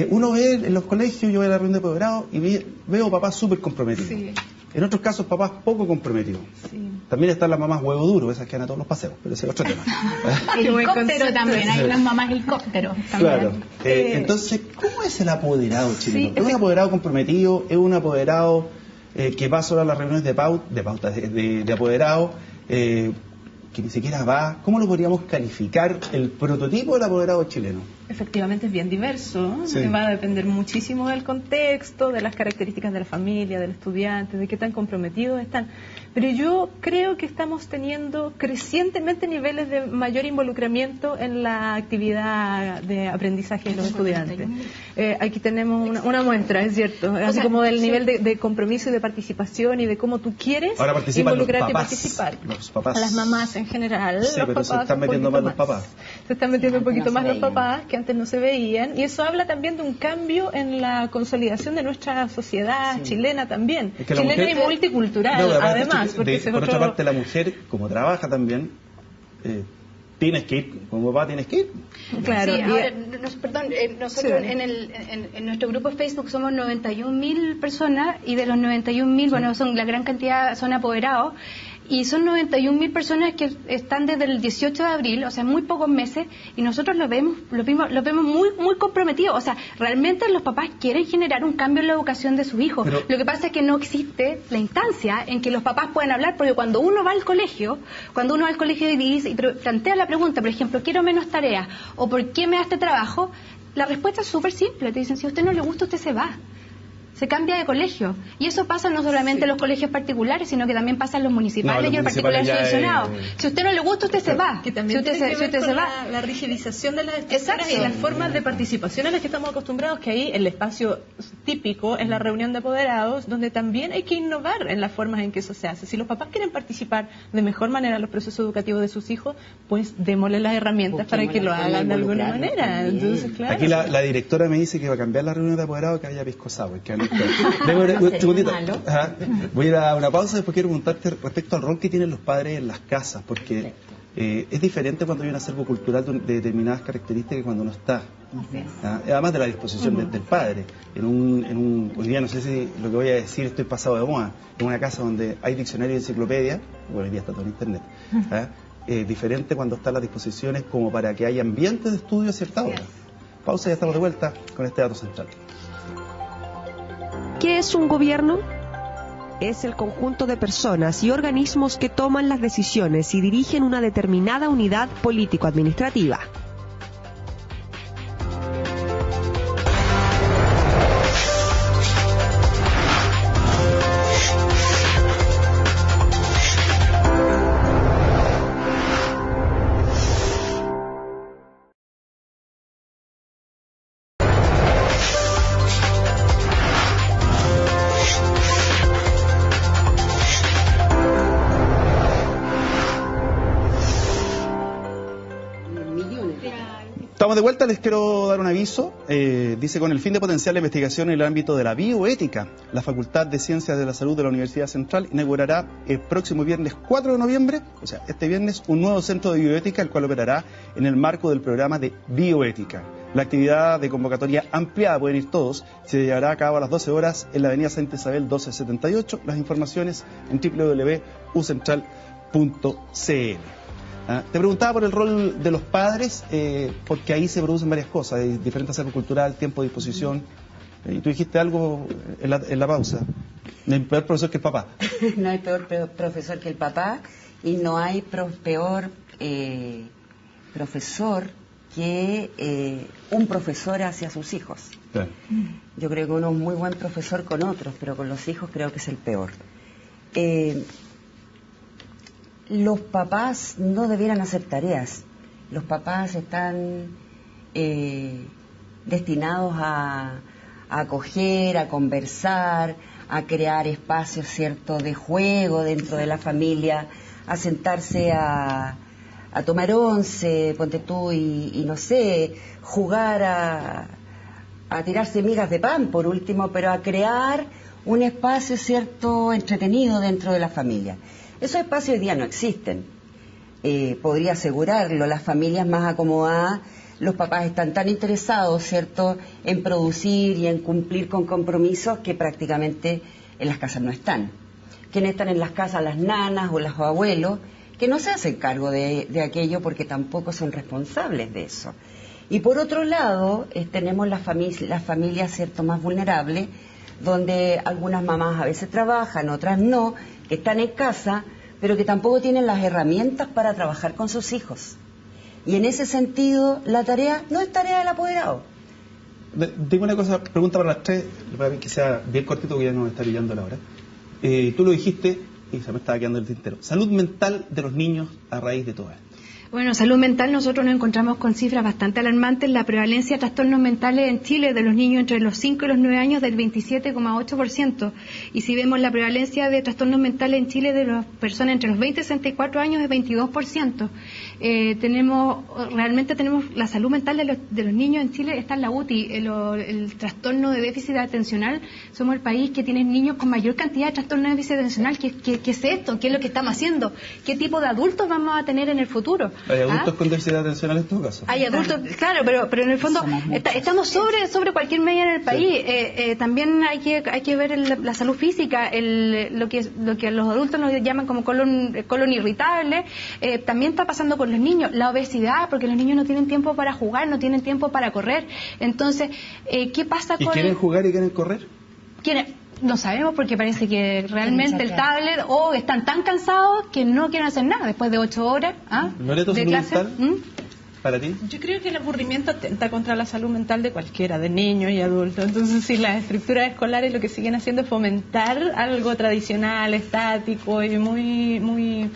uno ve en los colegios, yo voy a la reunión de apoderado y veo papás súper comprometidos. Sí. En otros casos, papás poco comprometidos. Sí. También están las mamás huevo duro, esas que van a todos los paseos, pero ese es otro tema. Helicóptero también, hay unas mamás helicóptero también. Claro. Entonces, ¿cómo es el apoderado chileno? ¿Es un apoderado comprometido? ¿Es un apoderado que va solo a las reuniones de apoderado? Que ni siquiera va. ¿Cómo lo podríamos calificar el prototipo del apoderado chileno? Efectivamente es bien diverso, va a depender muchísimo del contexto, de las características de la familia, del estudiante, de qué tan comprometidos están. Pero yo creo que estamos teniendo crecientemente niveles de mayor involucramiento en la actividad de aprendizaje de los estudiantes. Aquí tenemos una muestra, es cierto, así como del nivel de compromiso y de participación y de cómo tú quieres involucrarte y participar. Los papás. A las mamás en general. Sí, pero se están metiendo más los papás. Se están metiendo un poquito más los papás, que antes no se veían, y eso habla también de un cambio en la consolidación de nuestra sociedad chilena también, es que chilena mujer, y multicultural, además. Por otra parte, la mujer, como trabaja también, tienes que ir, como papá tienes que ir. Claro. Sí, ahora, nosotros en nuestro grupo de Facebook somos 91.000 personas, y de los 91.000, bueno, son la gran cantidad son apoderados. Y son 91.000 personas que están desde el 18 de abril, o sea, muy pocos meses, y nosotros los vemos muy comprometidos. O sea, realmente los papás quieren generar un cambio en la educación de sus hijos. Pero lo que pasa es que no existe la instancia en que los papás puedan hablar, porque cuando uno va al colegio y dice, y plantea la pregunta, por ejemplo, quiero menos tareas, o ¿por qué me da este trabajo? La respuesta es súper simple, te dicen, si a usted no le gusta, usted se va. Se cambia de colegio. Y eso pasa no solamente en los colegios particulares, sino que también pasa en los municipales y en particulares subvencionados. Si a usted no le gusta, usted se va. Que también si usted se va. La rigidización de las estructuras y las formas de participación a las que estamos acostumbrados, que ahí el espacio típico es la reunión de apoderados, donde también hay que innovar en las formas en que eso se hace. Si los papás quieren participar de mejor manera en los procesos educativos de sus hijos, pues démosle las herramientas para que lo hagan de alguna manera. Entonces, claro. Aquí la directora me dice que va a cambiar la reunión de apoderados, que haya pisco sour, que voy a ir a una pausa, después quiero preguntarte respecto al rol que tienen los padres en las casas, porque es diferente cuando hay un acervo cultural de determinadas características que cuando no está. Además de la disposición del padre. Hoy día no sé si lo que voy a decir estoy pasado de moda, en una casa donde hay diccionario y enciclopedia, bueno, hoy día está todo en internet, diferente cuando están las disposiciones como para que haya ambientes de estudio a cierta hora. Pausa y ya estamos de vuelta con este dato central. ¿Qué es un gobierno? Es el conjunto de personas y organismos que toman las decisiones y dirigen una determinada unidad político-administrativa. Estamos de vuelta, les quiero dar un aviso. Dice, con el fin de potenciar la investigación en el ámbito de la bioética, la Facultad de Ciencias de la Salud de la Universidad Central inaugurará el próximo viernes 4 de noviembre, o sea, este viernes, un nuevo centro de bioética, el cual operará en el marco del programa de bioética. La actividad de convocatoria ampliada, pueden ir todos, se llevará a cabo a las 12 horas en la avenida Santa Isabel 1278. Las informaciones en www.ucentral.cl. Te preguntaba por el rol de los padres, porque ahí se producen varias cosas, diferente acervo cultural, tiempo de disposición. Y tú dijiste algo en la pausa. No hay peor profesor que el papá. No hay peor profesor que el papá, y no hay peor profesor que un profesor hacia sus hijos. Claro. Yo creo que uno es muy buen profesor con otros, pero con los hijos creo que es el peor. Los papás no debieran hacer tareas. Los papás están destinados a acoger, a conversar, a crear espacios, ¿cierto?, de juego dentro de la familia, a sentarse a tomar once, ponte tú, y no sé, jugar a tirarse migas de pan, por último, pero a crear un espacio, ¿cierto?, entretenido dentro de la familia. Esos espacios hoy día no existen. Podría asegurarlo, las familias más acomodadas, los papás están tan interesados, ¿cierto?, en producir y en cumplir con compromisos que prácticamente en las casas no están. Quienes están en las casas, las nanas o los abuelos, que no se hacen cargo de aquello porque tampoco son responsables de eso. Y por otro lado, tenemos las familias, ¿cierto?, más vulnerables, donde algunas mamás a veces trabajan, otras no, que están en casa, pero que tampoco tienen las herramientas para trabajar con sus hijos. Y en ese sentido, la tarea no es tarea del apoderado. Digo una cosa, pregunta para las tres, para que sea bien cortito, que ya nos está pillando la hora. Tú lo dijiste, y se me estaba quedando el tintero. Salud mental de los niños a raíz de todo esto. Bueno, salud mental, nosotros nos encontramos con cifras bastante alarmantes. La prevalencia de trastornos mentales en Chile de los niños entre los 5 y los 9 años del 27,8%. Y si vemos la prevalencia de trastornos mentales en Chile de las personas entre los 20 y 64 años es 22%. Realmente tenemos la salud mental de los niños en Chile, está en la UTI, el trastorno de déficit atencional. Somos el país que tiene niños con mayor cantidad de trastorno de déficit atencional. ¿Qué es esto? ¿Qué es lo que estamos haciendo? ¿Qué tipo de adultos vamos a tener en el futuro? ¿Hay adultos con déficit atencional en todo caso? Hay adultos, claro, pero en el fondo estamos sobre cualquier media en el país. Sí. También hay que ver la salud física, lo que los adultos nos llaman como colon irritable. También está pasando con los niños, la obesidad, porque los niños no tienen tiempo para jugar, no tienen tiempo para correr. Entonces, ¿qué pasa con...? ¿Y quieren jugar y quieren correr? No sabemos, porque parece que realmente el tablet están tan cansados que no quieren hacer nada después de 8 horas de clase. ¿Para ti? Yo creo que el aburrimiento atenta contra la salud mental de cualquiera, de niños y adultos. Entonces, si las estructuras escolares lo que siguen haciendo es fomentar algo tradicional, estático y muy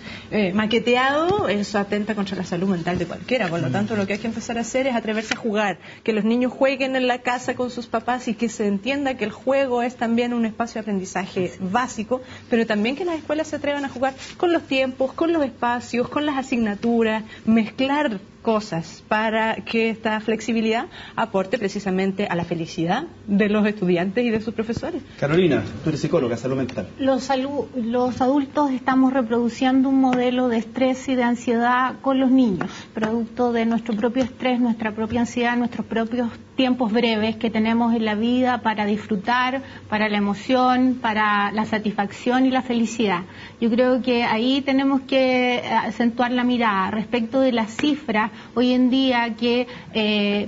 maqueteado, eso atenta contra la salud mental de cualquiera. Por lo tanto, lo que hay que empezar a hacer es atreverse a jugar, que los niños jueguen en la casa con sus papás y que se entienda que el juego es también un espacio de aprendizaje básico, pero también que las escuelas se atrevan a jugar con los tiempos, con los espacios, con las asignaturas, mezclar cosas para que esta flexibilidad aporte precisamente a la felicidad de los estudiantes y de sus profesores. Carolina, tú eres psicóloga, salud mental. Los adultos estamos reproduciendo un modelo de estrés y de ansiedad con los niños, producto de nuestro propio estrés, nuestra propia ansiedad, nuestros propios tiempos breves que tenemos en la vida para disfrutar, para la emoción, para la satisfacción y la felicidad. Yo creo que ahí tenemos que acentuar la mirada respecto de las cifras. Hoy en día que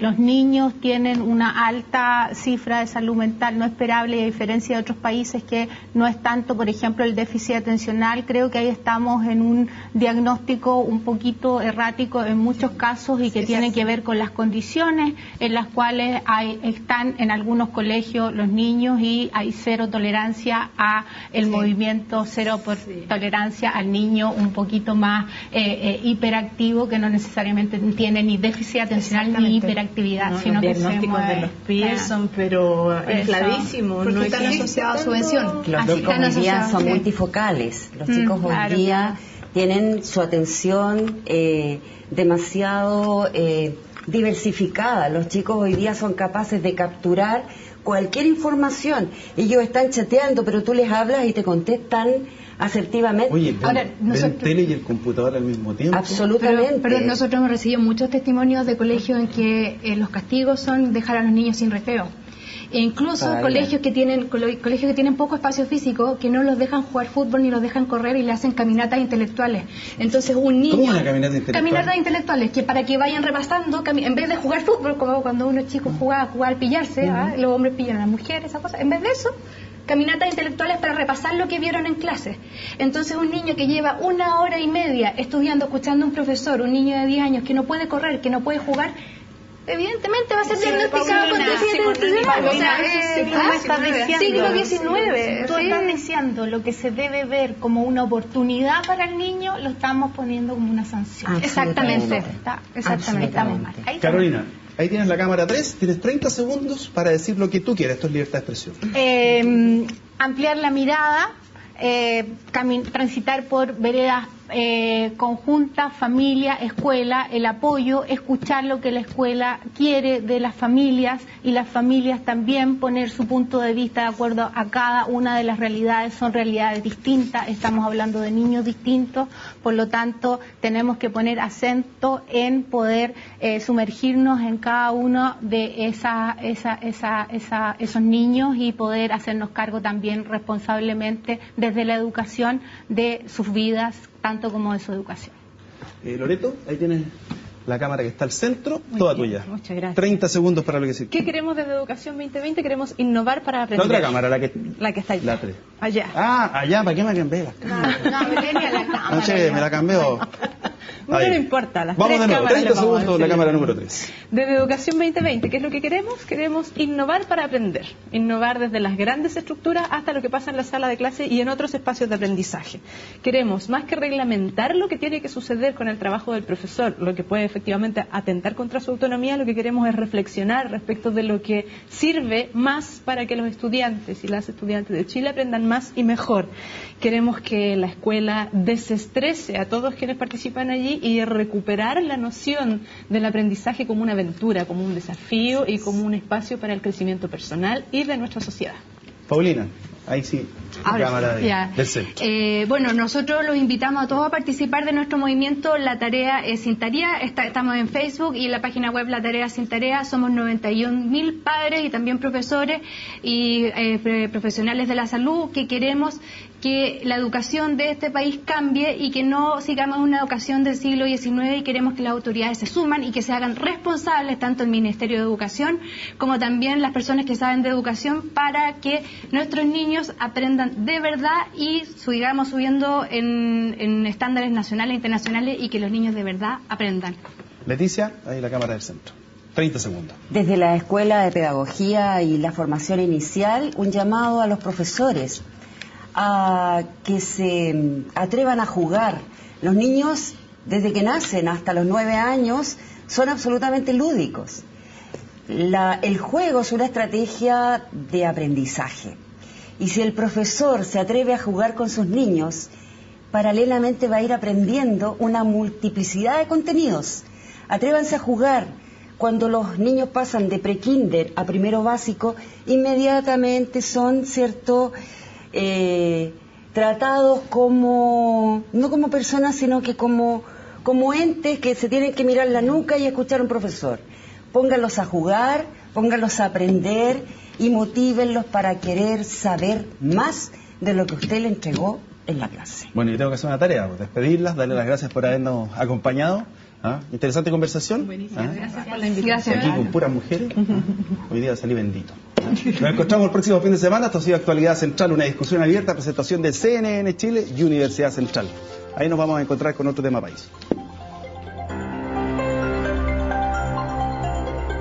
los niños tienen una alta cifra de salud mental no esperable, y a diferencia de otros países que no es tanto, por ejemplo, el déficit atencional, creo que ahí estamos en un diagnóstico un poquito errático en muchos casos y que tiene que ver con las condiciones en las cuales están en algunos colegios los niños, y hay cero tolerancia a el movimiento, cero tolerancia al niño un poquito más hiperactivo, que no necesariamente tiene ni déficit atencional ni hiperactividad, sino que se mueve. De los Pearson, pero infladísimos, no están asociados a su subvención. Los chicos hoy día son multifocales. Los chicos hoy día tienen su atención demasiado diversificada. Los chicos hoy día son capaces de capturar cualquier información. Ellos están chateando, pero tú les hablas y te contestan asertivamente. Oye, ven tele y el computador al mismo tiempo. Absolutamente. Pero nosotros hemos recibido muchos testimonios de colegios en que los castigos son dejar a los niños sin recreo. E incluso colegios que tienen poco espacio físico, que no los dejan jugar fútbol ni los dejan correr y le hacen caminatas intelectuales. Entonces un niño... ¿Cómo una caminata intelectual? Caminatas intelectuales, que para que vayan repasando, en vez de jugar fútbol, como cuando uno es chico jugaba a jugar, pillarse, los hombres pillan a las mujeres, esa cosa, en vez de eso, caminatas intelectuales para repasar lo que vieron en clase. Entonces un niño que lleva 1 hora y media estudiando, escuchando a un profesor, un niño de 10 años que no puede correr, que no puede jugar, evidentemente va a ser diagnosticado con déficit atencional. Siglo XIX. Tú estás diciendo lo que se debe ver como una oportunidad para el niño, lo estamos poniendo como una sanción. Exactamente. Estamos mal. Carolina, ahí tienes la cámara 3, tienes 30 segundos para decir lo que tú quieras. Esto es libertad de expresión. Ampliar la mirada, transitar por veredas conjunta, familia, escuela, el apoyo, escuchar lo que la escuela quiere de las familias, y las familias también poner su punto de vista de acuerdo a cada una de las realidades. Son realidades distintas, estamos hablando de niños distintos, por lo tanto tenemos que poner acento en poder sumergirnos en cada uno de esos niños y poder hacernos cargo también responsablemente desde la educación de sus vidas, tanto como de su educación. Loreto, ahí tienes la cámara que está al centro, toda tuya. Muchas gracias. 30 segundos para lo que sí. ¿Qué queremos desde Educación 2020? Queremos innovar para aprender. La otra cámara, la que está ahí. La 3. Allá. Allá, ¿para qué me cambié? No, Belenia, la cámara. Anoche me la cambió. No me importa, las vamos 3 de nuevo, cámaras 30 segundos, la cámara número 3. Desde Educación 2020, ¿qué es lo que queremos? Queremos innovar para aprender. Innovar desde las grandes estructuras hasta lo que pasa en la sala de clase y en otros espacios de aprendizaje. Queremos, más que reglamentar lo que tiene que suceder con el trabajo del profesor, lo que puede efectivamente atentar contra su autonomía, lo que queremos es reflexionar respecto de lo que sirve más para que los estudiantes y las estudiantes de Chile aprendan más y mejor. Queremos que la escuela desestrese a todos quienes participan allí y recuperar la noción del aprendizaje como una aventura, como un desafío y como un espacio para el crecimiento personal y de nuestra sociedad. Paulina, ahí sí, cámara del centro. Bueno, nosotros los invitamos a todos a participar de nuestro movimiento La Tarea es Sin Tarea. Estamos en Facebook y en la página web La Tarea Sin Tarea. Somos 91.000 padres y también profesores y profesionales de la salud que queremos que la educación de este país cambie y que no sigamos una educación del siglo XIX, y queremos que las autoridades se suman y que se hagan responsables, tanto el Ministerio de Educación como también las personas que saben de educación, para que nuestros niños aprendan de verdad y sigamos subiendo en estándares nacionales e internacionales, y que los niños de verdad aprendan. Leticia, ahí la cámara del centro. 30 segundos. Desde la Escuela de Pedagogía y la Formación Inicial, un llamado a los profesores a que se atrevan a jugar. Los niños, desde que nacen hasta los 9 años, son absolutamente lúdicos. El juego es una estrategia de aprendizaje. Y si el profesor se atreve a jugar con sus niños, paralelamente va a ir aprendiendo una multiplicidad de contenidos. atrévanse a jugar. Cuando los niños pasan de prekinder a primero básico, inmediatamente son, ¿cierto?, tratados como, no como personas, sino que como entes que se tienen que mirar la nuca y escuchar a un profesor. Pónganlos a jugar, pónganlos a aprender y motívenlos para querer saber más de lo que usted le entregó en la clase. Bueno, yo tengo que hacer una tarea, despedirlas, darle las gracias por habernos acompañado. Interesante conversación. Gracias por la invitación. Aquí con puras mujeres. Hoy día salí bendito. Nos encontramos el próximo fin de semana. Esto ha sido Actualidad Central, una discusión abierta, presentación de CNN Chile y Universidad Central. Ahí nos vamos a encontrar con otro tema país.